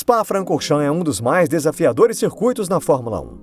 Spa-Francorchamps é um dos mais desafiadores circuitos na Fórmula 1.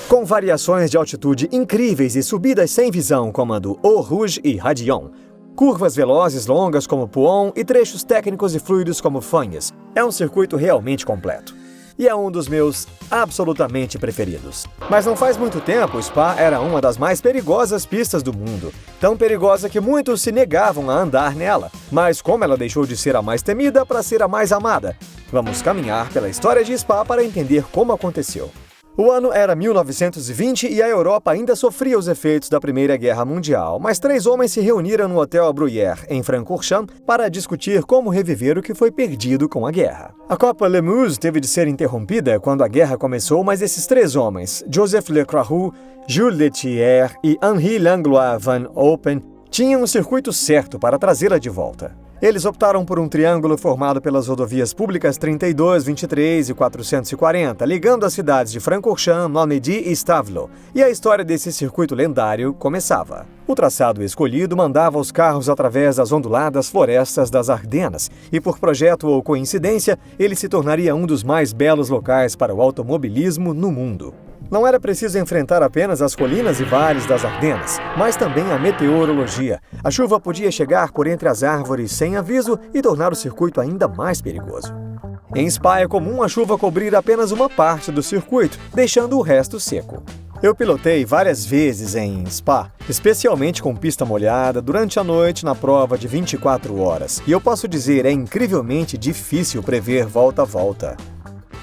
Com variações de altitude incríveis e subidas sem visão como a do Eau Rouge e Radion, curvas velozes longas como Pouhon e trechos técnicos e fluidos como Fagnes, é um circuito realmente completo. E é um dos meus absolutamente preferidos. Mas não faz muito tempo, o Spa era uma das mais perigosas pistas do mundo. Tão perigosa que muitos se negavam a andar nela. Mas como ela deixou de ser a mais temida para ser a mais amada? Vamos caminhar pela história de Spa para entender como aconteceu. O ano era 1920 e a Europa ainda sofria os efeitos da Primeira Guerra Mundial, mas 3 homens se reuniram no Hotel Bruyère, em Francorchamps, para discutir como reviver o que foi perdido com a guerra. A Copa Lemuse teve de ser interrompida quando a guerra começou, mas esses 3 homens, Joseph Lecroix, Jules Letier e Henri Langlois van Oppen, tinham o circuito certo para trazê-la de volta. Eles optaram por um triângulo formado pelas rodovias públicas 32, 23 e 440, ligando as cidades de Francorchamps, Normandy e Stavelot, e a história desse circuito lendário começava. O traçado escolhido mandava os carros através das onduladas florestas das Ardenas, e por projeto ou coincidência, ele se tornaria um dos mais belos locais para o automobilismo no mundo. Não era preciso enfrentar apenas as colinas e vales das Ardenas, mas também a meteorologia. A chuva podia chegar por entre as árvores sem aviso e tornar o circuito ainda mais perigoso. Em Spa é comum a chuva cobrir apenas uma parte do circuito, deixando o resto seco. Eu pilotei várias vezes em Spa, especialmente com pista molhada, durante a noite na prova de 24 horas. E eu posso dizer, é incrivelmente difícil prever volta a volta.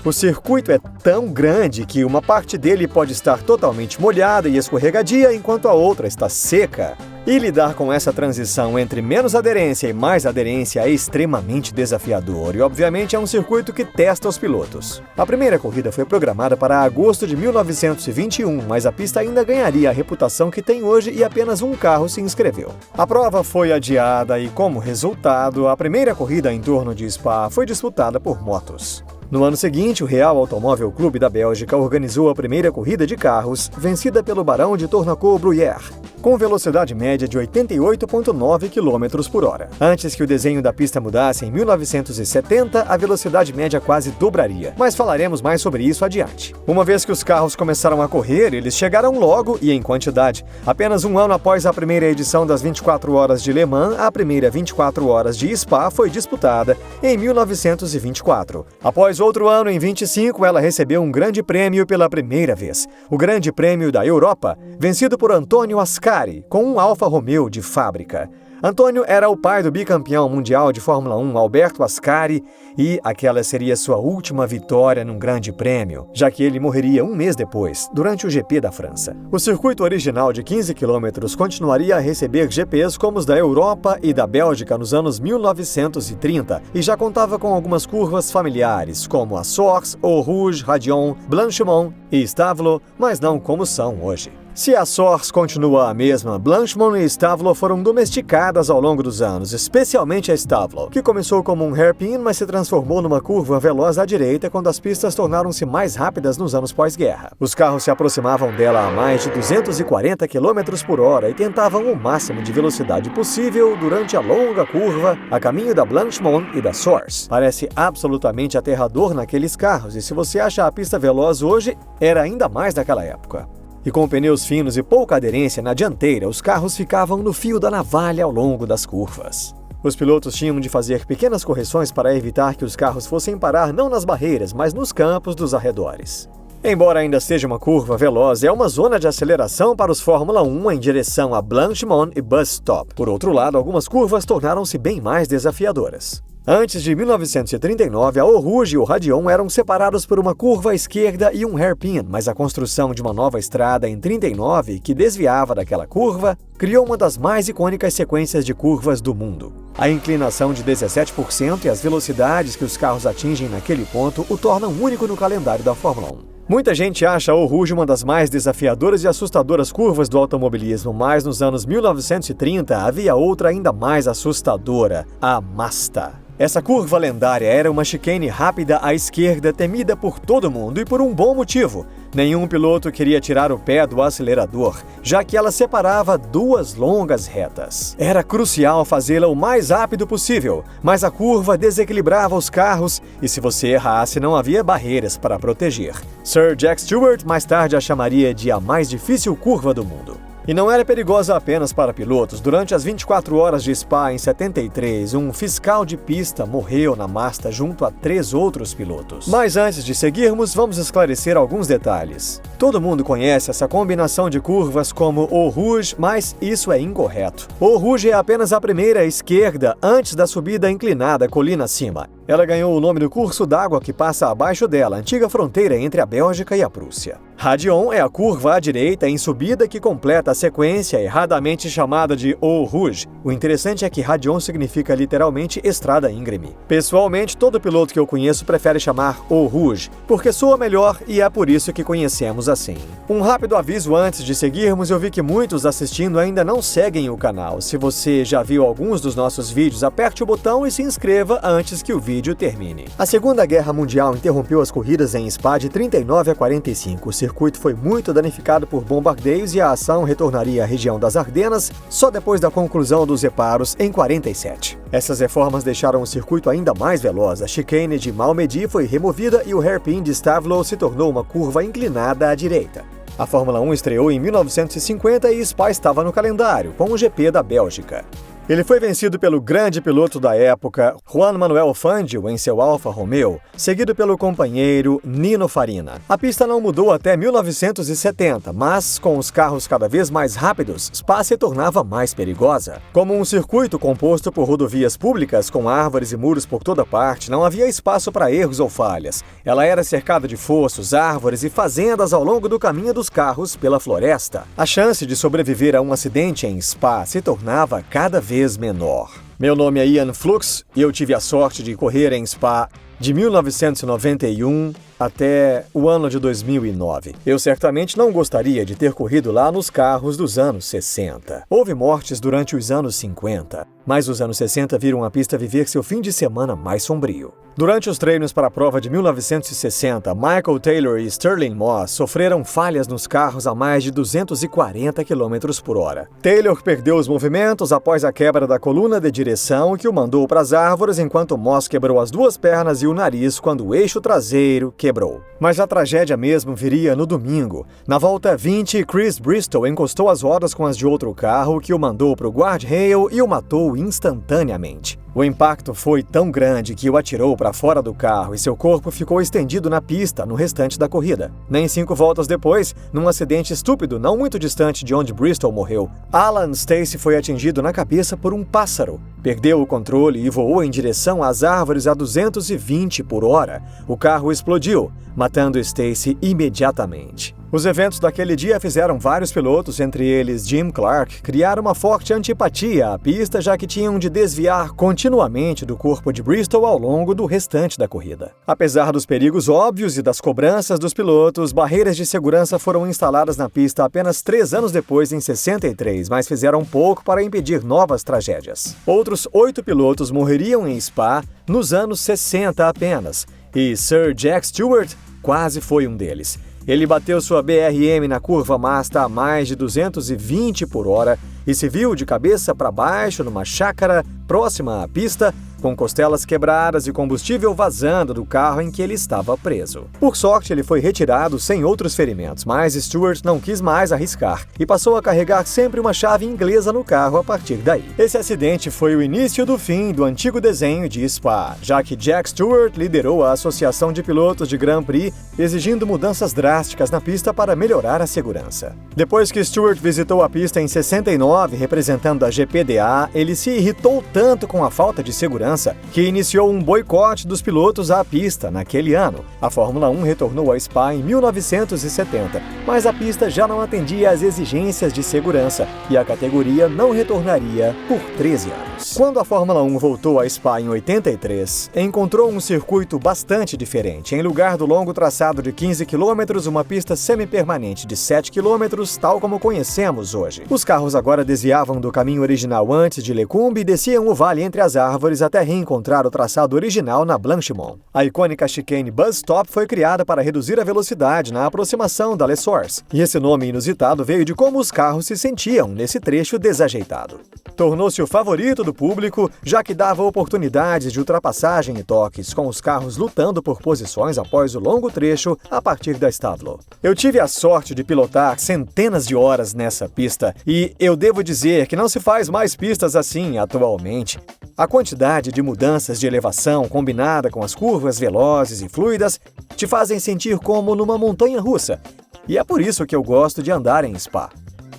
O circuito é tão grande que uma parte dele pode estar totalmente molhada e escorregadia, enquanto a outra está seca. E lidar com essa transição entre menos aderência e mais aderência é extremamente desafiador e, obviamente, é um circuito que testa os pilotos. A primeira corrida foi programada para agosto de 1921, mas a pista ainda ganharia a reputação que tem hoje e apenas um carro se inscreveu. A prova foi adiada e, como resultado, a primeira corrida em torno de Spa foi disputada por motos. No ano seguinte, o Real Automóvel Clube da Bélgica organizou a primeira corrida de carros, vencida pelo Barão de Tournecourt-Bruyère, com velocidade média de 88,9 km por hora. Antes que o desenho da pista mudasse, em 1970, a velocidade média quase dobraria, mas falaremos mais sobre isso adiante. Uma vez que os carros começaram a correr, eles chegaram logo e em quantidade. Apenas um ano após a primeira edição das 24 horas de Le Mans, a primeira 24 horas de Spa foi disputada em 1924. Após outro ano, em 25, ela recebeu um grande prêmio pela primeira vez. O Grande Prêmio da Europa, vencido por Antonio Ascari, com um Alfa Romeo de fábrica. Antônio era o pai do bicampeão mundial de Fórmula 1, Alberto Ascari, e aquela seria sua última vitória num grande prêmio, já que ele morreria um mês depois, durante o GP da França. O circuito original de 15 km continuaria a receber GPs como os da Europa e da Bélgica nos anos 1930, e já contava com algumas curvas familiares, como a Source, Eau Rouge, Radion, Blanchimont e Stavelot, mas não como são hoje. Se a Source continua a mesma, Blanchimont e Stavelot foram domesticadas ao longo dos anos, especialmente a Stavelot, que começou como um hairpin, mas se transformou numa curva veloz à direita quando as pistas tornaram-se mais rápidas nos anos pós-guerra. Os carros se aproximavam dela a mais de 240 km por hora e tentavam o máximo de velocidade possível durante a longa curva a caminho da Blanchimont e da Source. Parece absolutamente aterrador naqueles carros, e se você acha a pista veloz hoje, era ainda mais naquela época. E com pneus finos e pouca aderência na dianteira, os carros ficavam no fio da navalha ao longo das curvas. Os pilotos tinham de fazer pequenas correções para evitar que os carros fossem parar não nas barreiras, mas nos campos dos arredores. Embora ainda seja uma curva veloz, é uma zona de aceleração para os Fórmula 1 em direção a Blanchimont e Bus Stop. Por outro lado, algumas curvas tornaram-se bem mais desafiadoras. Antes de 1939, a Eau Rouge e o Radion eram separados por uma curva à esquerda e um hairpin, mas a construção de uma nova estrada em 39, que desviava daquela curva, criou uma das mais icônicas sequências de curvas do mundo. A inclinação de 17% e as velocidades que os carros atingem naquele ponto o tornam único no calendário da Fórmula 1. Muita gente acha a Eau Rouge uma das mais desafiadoras e assustadoras curvas do automobilismo, mas nos anos 1930 havia outra ainda mais assustadora, a Masta. Essa curva lendária era uma chicane rápida à esquerda temida por todo mundo e por um bom motivo. Nenhum piloto queria tirar o pé do acelerador, já que ela separava duas longas retas. Era crucial fazê-la o mais rápido possível, mas a curva desequilibrava os carros e se você errasse não havia barreiras para proteger. Sir Jack Stewart mais tarde a chamaria de a mais difícil curva do mundo. E não era perigosa apenas para pilotos. Durante as 24 horas de Spa em 73, um fiscal de pista morreu na masta junto a 3 outros pilotos. Mas antes de seguirmos, vamos esclarecer alguns detalhes. Todo mundo conhece essa combinação de curvas como Eau Rouge, mas isso é incorreto. Eau Rouge é apenas a primeira à esquerda antes da subida inclinada colina acima. Ela ganhou o nome do curso d'água que passa abaixo dela, antiga fronteira entre a Bélgica e a Prússia. Radion é a curva à direita em subida que completa a sequência erradamente chamada de Eau Rouge. O interessante é que Radion significa literalmente estrada íngreme. Pessoalmente, todo piloto que eu conheço prefere chamar Eau Rouge, porque soa melhor e é por isso que conhecemos assim. Um rápido aviso antes de seguirmos, eu vi que muitos assistindo ainda não seguem o canal. Se você já viu alguns dos nossos vídeos, aperte o botão e se inscreva antes que o vídeo termine. A Segunda Guerra Mundial interrompeu as corridas em Spa de 39 a 45. O circuito foi muito danificado por bombardeios e a ação retornaria à região das Ardenas só depois da conclusão dos reparos em 47. Essas reformas deixaram o circuito ainda mais veloz. A chicane de Malmedy foi removida e o hairpin de Stavelot se tornou uma curva inclinada à direita. A Fórmula 1 estreou em 1950 e Spa estava no calendário, com o GP da Bélgica. Ele foi vencido pelo grande piloto da época, Juan Manuel Fangio, em seu Alfa Romeo, seguido pelo companheiro Nino Farina. A pista não mudou até 1970, mas com os carros cada vez mais rápidos, Spa se tornava mais perigosa. Como um circuito composto por rodovias públicas com árvores e muros por toda parte, não havia espaço para erros ou falhas. Ela era cercada de fossos, árvores e fazendas ao longo do caminho dos carros pela floresta. A chance de sobreviver a um acidente em Spa se tornava cada vez menor. Meu nome é Ian Flux e eu tive a sorte de correr em Spa de 1991 até o ano de 2009. Eu certamente não gostaria de ter corrido lá nos carros dos anos 60. Houve mortes durante os anos 50, mas os anos 60 viram a pista viver seu fim de semana mais sombrio. Durante os treinos para a prova de 1960, Michael Taylor e Sterling Moss sofreram falhas nos carros a mais de 240 km por hora. Taylor perdeu os movimentos após a quebra da coluna de direção, que o mandou para as árvores, enquanto Moss quebrou as duas pernas e o nariz quando o eixo traseiro quebrou. Mas a tragédia mesmo viria no domingo. Na volta 20, Chris Bristol encostou as rodas com as de outro carro, que o mandou para o guardrail e o matou instantaneamente. O impacto foi tão grande que o atirou para fora do carro e seu corpo ficou estendido na pista no restante da corrida. Nem 5 voltas depois, num acidente estúpido não muito distante de onde Bristol morreu, Alan Stacey foi atingido na cabeça por um pássaro. Perdeu o controle e voou em direção às árvores a 220 por hora. O carro explodiu, matando Stacey imediatamente. Os eventos daquele dia fizeram vários pilotos, entre eles Jim Clark, criar uma forte antipatia à pista, já que tinham de desviar continuamente do corpo de Bristol ao longo do restante da corrida. Apesar dos perigos óbvios e das cobranças dos pilotos, barreiras de segurança foram instaladas na pista apenas 3 anos depois, em 63, mas fizeram pouco para impedir novas tragédias. Outros 8 pilotos morreriam em Spa nos anos 60 apenas, e Sir Jack Stewart quase foi um deles. Ele bateu sua BRM na curva Masta a mais de 220 por hora e se viu de cabeça para baixo numa chácara próxima à pista, com costelas quebradas e combustível vazando do carro em que ele estava preso. Por sorte, ele foi retirado sem outros ferimentos, mas Stewart não quis mais arriscar e passou a carregar sempre uma chave inglesa no carro a partir daí. Esse acidente foi o início do fim do antigo desenho de Spa, já que Jack Stewart liderou a Associação de Pilotos de Grand Prix, exigindo mudanças drásticas na pista para melhorar a segurança. Depois que Stewart visitou a pista em 69, representando a GPDA, ele se irritou tanto com a falta de segurança que iniciou um boicote dos pilotos à pista naquele ano. A Fórmula 1 retornou a Spa em 1970, mas a pista já não atendia às exigências de segurança e a categoria não retornaria por 13 anos. Quando a Fórmula 1 voltou a Spa em 83, encontrou um circuito bastante diferente. Em lugar do longo traçado de 15 km, uma pista semi-permanente de 7 km, tal como conhecemos hoje. Os carros agora desviavam do caminho original antes de Lecumbe e desciam o vale entre as árvores até até reencontrar o traçado original na Blanchimont. A icônica chicane Buzz Stop foi criada para reduzir a velocidade na aproximação da Les Sources, e esse nome inusitado veio de como os carros se sentiam nesse trecho desajeitado. Tornou-se o favorito do público, já que dava oportunidades de ultrapassagem e toques, com os carros lutando por posições após o longo trecho a partir da Stavelot. Eu tive a sorte de pilotar centenas de horas nessa pista, e eu devo dizer que não se faz mais pistas assim atualmente. A quantidade de mudanças de elevação combinada com as curvas velozes e fluidas te fazem sentir como numa montanha-russa, e é por isso que eu gosto de andar em Spa.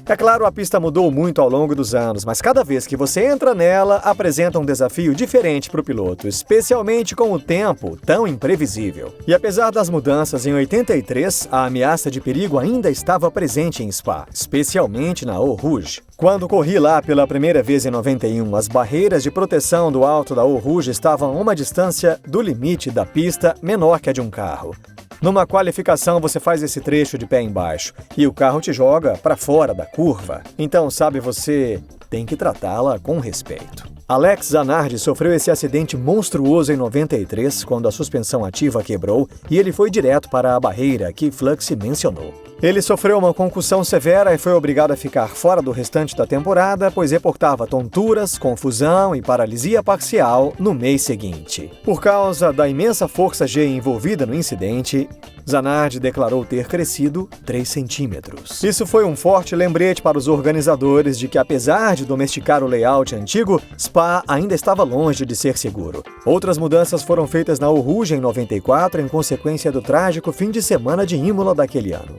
É claro, a pista mudou muito ao longo dos anos, mas cada vez que você entra nela, apresenta um desafio diferente para o piloto, especialmente com o tempo tão imprevisível. E apesar das mudanças em 83, a ameaça de perigo ainda estava presente em Spa, especialmente na Eau Rouge. Quando corri lá pela primeira vez em 91, as barreiras de proteção do alto da Eau Rouge estavam a uma distância do limite da pista menor que a de um carro. Numa qualificação, você faz esse trecho de pé embaixo e o carro te joga para fora da curva. Então, sabe, você tem que tratá-la com respeito. Alex Zanardi sofreu esse acidente monstruoso em 93, quando a suspensão ativa quebrou e ele foi direto para a barreira que Flux mencionou. Ele sofreu uma concussão severa e foi obrigado a ficar fora do restante da temporada, pois reportava tonturas, confusão e paralisia parcial no mês seguinte. Por causa da imensa força G envolvida no incidente, Zanardi declarou ter crescido 3 centímetros. Isso foi um forte lembrete para os organizadores de que, apesar de domesticar o layout antigo, Spa ainda estava longe de ser seguro. Outras mudanças foram feitas na Eau Rouge em 94 em consequência do trágico fim de semana de Imola daquele ano.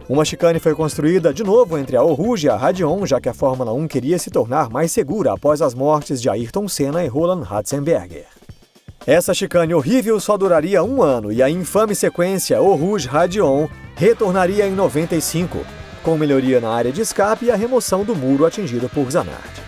Uma chicane foi construída de novo entre a Eau Rouge e a Radion, já que a Fórmula 1 queria se tornar mais segura após as mortes de Ayrton Senna e Roland Ratzenberger. Essa chicane horrível só duraria 1 ano e a infame sequência Eau Rouge-Radion retornaria em 95, com melhoria na área de escape e a remoção do muro atingido por Zanardi.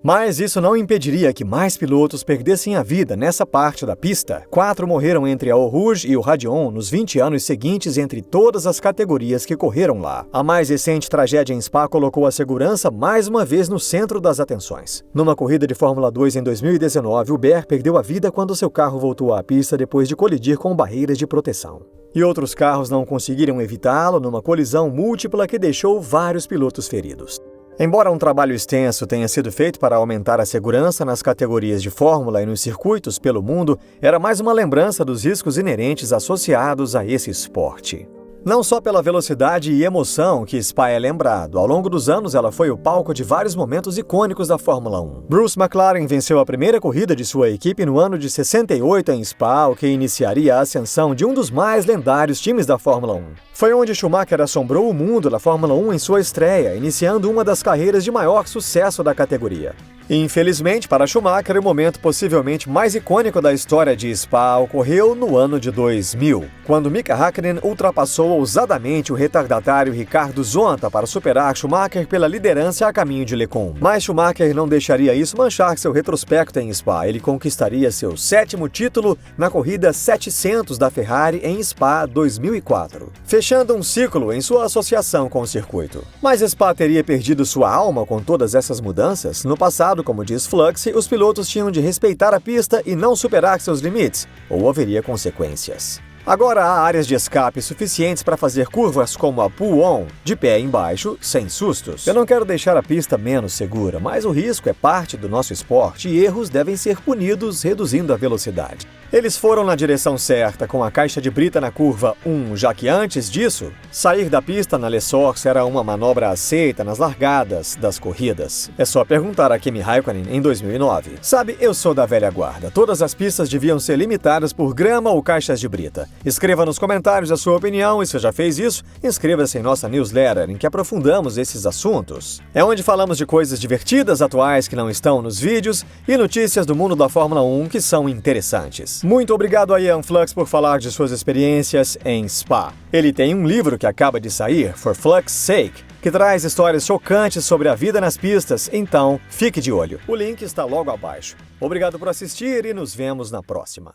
Mas isso não impediria que mais pilotos perdessem a vida nessa parte da pista. 4 morreram entre a Eau Rouge e o Radion nos 20 anos seguintes entre todas as categorias que correram lá. A mais recente tragédia em Spa colocou a segurança mais uma vez no centro das atenções. Numa corrida de Fórmula 2 em 2019, Hubert perdeu a vida quando seu carro voltou à pista depois de colidir com barreiras de proteção. E outros carros não conseguiram evitá-lo numa colisão múltipla que deixou vários pilotos feridos. Embora um trabalho extenso tenha sido feito para aumentar a segurança nas categorias de Fórmula e nos circuitos pelo mundo, era mais uma lembrança dos riscos inerentes associados a esse esporte. Não só pela velocidade e emoção que Spa é lembrado, ao longo dos anos ela foi o palco de vários momentos icônicos da Fórmula 1. Bruce McLaren venceu a primeira corrida de sua equipe no ano de 68 em Spa, o que iniciaria a ascensão de um dos mais lendários times da Fórmula 1. Foi onde Schumacher assombrou o mundo da Fórmula 1 em sua estreia, iniciando uma das carreiras de maior sucesso da categoria. Infelizmente, para Schumacher, o momento possivelmente mais icônico da história de Spa ocorreu no ano de 2000, quando Mika Häkkinen ultrapassou ousadamente o retardatário Ricardo Zonta para superar Schumacher pela liderança a caminho de Lecombe. Mas Schumacher não deixaria isso manchar seu retrospecto em Spa. Ele conquistaria seu 7º título na corrida 700 da Ferrari em Spa 2004, fechando um ciclo em sua associação com o circuito. Mas Spa teria perdido sua alma com todas essas mudanças? No passado, como diz Flux, os pilotos tinham de respeitar a pista e não superar seus limites, ou haveria consequências. Agora há áreas de escape suficientes para fazer curvas como a pull-on, de pé embaixo, sem sustos. Eu não quero deixar a pista menos segura, mas o risco é parte do nosso esporte e erros devem ser punidos reduzindo a velocidade. Eles foram na direção certa com a caixa de brita na curva 1, já que antes disso, sair da pista na Les Sources era uma manobra aceita nas largadas das corridas. É só perguntar a Kimi Raikkonen em 2009. Sabe, eu sou da velha guarda. Todas as pistas deviam ser limitadas por grama ou caixas de brita. Escreva nos comentários a sua opinião e se já fez isso, inscreva-se em nossa newsletter em que aprofundamos esses assuntos. É onde falamos de coisas divertidas atuais que não estão nos vídeos e notícias do mundo da Fórmula 1 que são interessantes. Muito obrigado a Ian Flux por falar de suas experiências em Spa. Ele tem um livro que acaba de sair, For Flux Sake, que traz histórias chocantes sobre a vida nas pistas, então fique de olho. O link está logo abaixo. Obrigado por assistir e nos vemos na próxima.